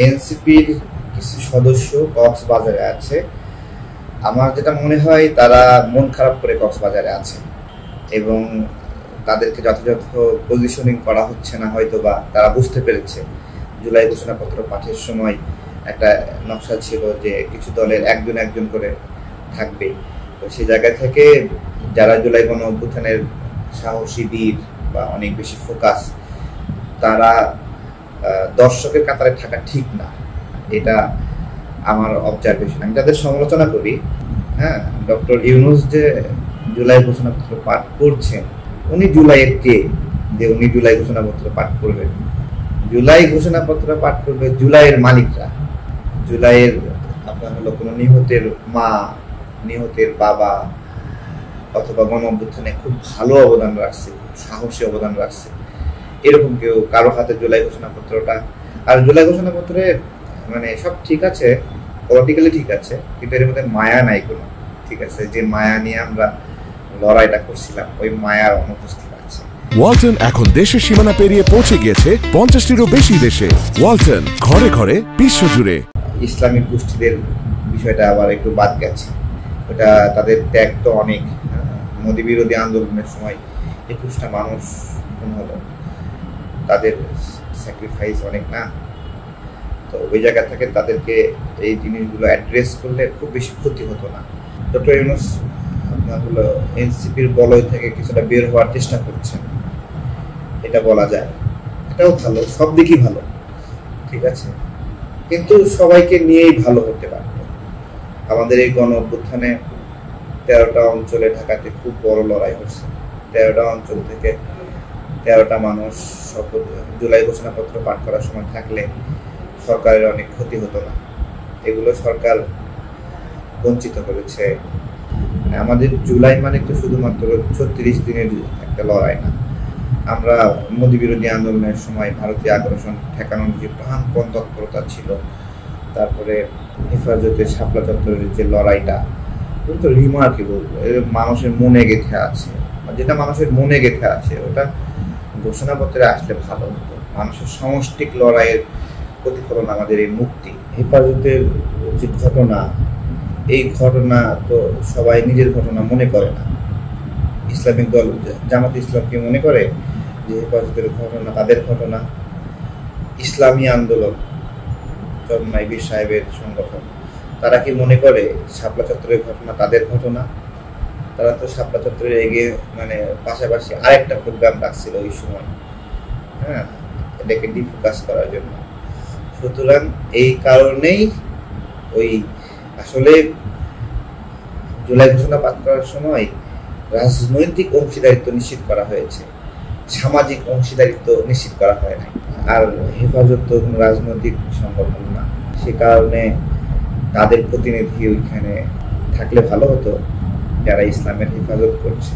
এনসিপির কিছু সদস্য কক্সবাজারে আছে। আমার যেটা মনে হয় তারা মন খারাপ করে কক্সবাজারে আছে এবং তাদেরকে যথাযথ পজিশনিং করা হচ্ছে না, হয়তো বা তারা বুঝতে পেরেছে জুলাই ঘোষণাপত্র পাঠের সময় একটা নকশা ছিল যে কিছু দলের একজন একজন করে থাকবে। তো সেই জায়গা থেকে যারা জুলাই গণ অভ্যুত্থানের সাহসী বীর বা অনেক বেশি ফোকাস, তারা দর্শকের কাতারে থাকা ঠিক না, এটা আমার অবজারভেশন। আমি তাদের সমালোচনা করি। হ্যাঁ, ডক্টর ইউনূস যে জুলাই ঘোষণাপত্র পাঠ করছেন, উনি জুলাইয়ের কে যে উনি জুলাই ঘোষণাপত্র পাঠ করবেন? জুলাই ঘোষণাপত্র পাঠ করবে জুলাইয়ের মালিকরা। জুলাইয়ের আপনার হলো কোনো নিহতের মা, নিহতের বাবা, অথবা গণ অভ্যুত্থানে খুব ভালো অবদান রাখছে, সাহসী অবদান রাখছে, এরকম কেউ কারো হাতে জুলাই ঘোষণাপত্রটা। আর জুলাই ঘোষণাপত্রে মানে সব ঠিক আছে, পলিটিক্যালি ঠিক আছে, কিন্তু এর মধ্যে মায়া নাই কোনো। ঠিক আছে, যে মায়া নিয়ে আমরা লড়াইটা করছিলাম, ওই মায়ার অনুপস্থিত আছে। ওয়ালটন এখন দেশের সীমানা পেরিয়ে পৌঁছে গিয়েছে 50টিরও বেশি দেশে। ওয়ালটন, ঘরে ঘরে বিশ্বজুড়ে। ইসলামিক গোষ্ঠীদের বিষয়টা আবার একটু বাদ গেছে, ওটা তাদের ত্যাগ তো অনেক। মোদী বিরোধী আন্দোলনের সময় 21টা মানুষ খুন হলো, তাদের স্যাক্রিফাইস অনেক না? তো ওই জায়গা থেকে তাদেরকে এই জিনিসগুলো অ্যাড্রেস করলে খুব বেশি ক্ষতি হতো না। ডক্টর ইউনূস আপনার হলো এনসিপির বলয় থেকে কিছুটা বের হওয়ার চেষ্টা করছেন, এটা বলা যায়। এটাও ভালো, সব দিকই ভালো, ঠিক আছে, কিন্তু সবাইকে নিয়েই ভালো হতে পারত। আমাদের এই গণ অভ্যুত্থানে 13টা অঞ্চলে ঢাকাতে খুব বড় লড়াই হচ্ছে। 13টা অঞ্চল থেকে 13টা মানুষ জুলাই ঘোষণাপত্র পাঠ করার সময় থাকলে সরকারের অনেক ক্ষতি হতো না। এগুলো সরকার বঞ্চিত করেছে। আমাদের জুলাই মানে তো শুধুমাত্র 36 দিনের একটা লড়াই না। আমরা মোদী বিরোধী আন্দোলনের সময় ভারতীয় আগ্রাসন ঠেকানোর যে প্রাণপণ তৎপরতা ছিল, তারপরে হেফাজতের শাপলা চত্বরের যে লড়াইটা, কিন্তু রিমার্কেবল, মানুষের মনে গেঁথে আছে। যেটা মানুষের মনে গেঁথে আছে ওটা ঘোষণাপত্রে আসলে ভালো হতো। মানুষের সমষ্টিক লড়াইয়ের প্রতিফলন আমাদের এই মুক্তি। হেফাজতের যে ঘটনা, এই ঘটনা তো সবাই নিজের ঘটনা মনে করে না। ইসলামিক দল জামাত ইসলামকে মনে করে যে হেফাজতের ঘটনা তাদের ঘটনা। ইসলামী আন্দোলন চরমনাই সাহেবের সংগঠন, তারা কি মনে করে শাপলা চত্বরের ঘটনা তাদের ঘটনা? তারা তো শাপলা চত্বরে এগিয়ে মানে পাশাপাশি আরেকটা প্রোগ্রাম রাখছিল ওই সময়, হ্যাঁ, এটাকে ডিফোকাস করার জন্য। সুতরাং এই কারণেই ওই আসলে জুলাই ঘোষণা পাঠ করার সময় রাজনৈতিক অংশীদারিত্ব নিশ্চিত করা হয়েছে, সামাজিক অংশীদারিত্ব নিশ্চিত করা হয় নাই। আর হেফাজত তো কোনো রাজনৈতিক সংগঠন না, সে কারণে তাদের প্রতিনিধি ওইখানে থাকলে ভালো হতো, যারা ইসলামের হেফাজত করছে।